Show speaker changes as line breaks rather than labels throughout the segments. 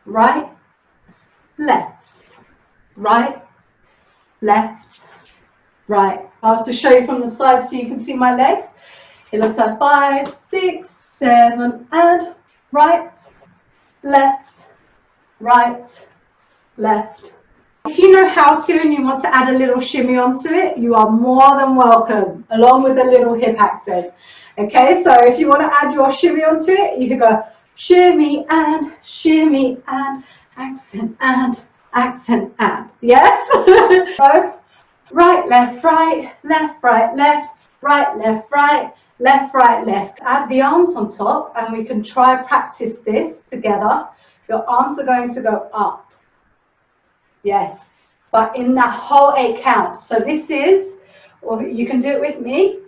right, left, right, left, right. I'll also show you from the side so you can see my legs. It looks like 5, 6, 7, and right, left, right, left. If you know how to and you want to add a little shimmy onto it, you are more than welcome, along with a little hip accent. Okay, so if you want to add your shimmy onto it, you can go shimmy and accent and accent and. Yes? So, right, left, right, left, right, left, right, left, right, left, right, left. Add the arms on top and we can try practice this together. Your arms are going to go up. Yes, but in that whole 8 count. So this is, or you can do it with me,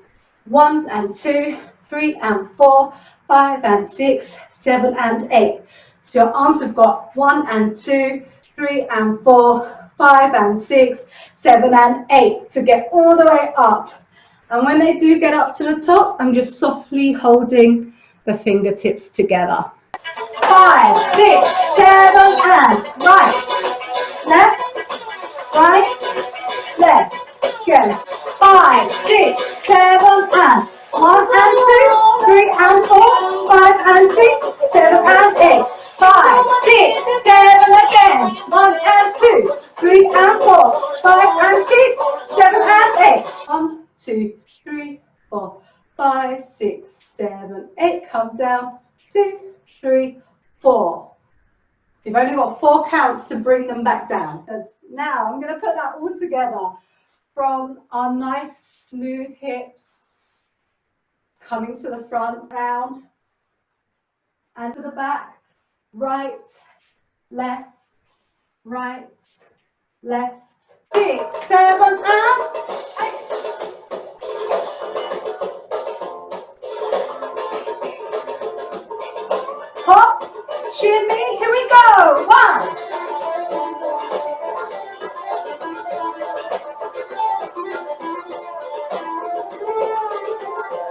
1 and 2, 3 and 4, 5 and 6, 7 and 8. So your arms have got 1 and 2, 3 and 4, 5 and 6, 7 and 8 to get all the way up. And when they do get up to the top, I'm just softly holding the fingertips together. 5, 6, 7 and right. Left, right, left. Good. 5, 6, 7 and 1 and 2, 3 and 4, 5 and 6, 7 and 8. 5, 6, 7 again. 1 and 2, 3 and 4, 5 and 6, 7 and 8. 1, 2, 3, 4, 5, 6, 7, 8. Come down. 2, 3, 4. You've only got 4 counts to bring them back down. Now I'm going to put that all together from our nice smooth hips coming to the front, round and to the back, right, left, 6, 7 and 8. Hop, shimmy, here we go. 1.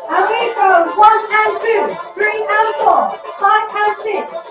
And we go 1 and 2, 3 and 4, 5 and 6,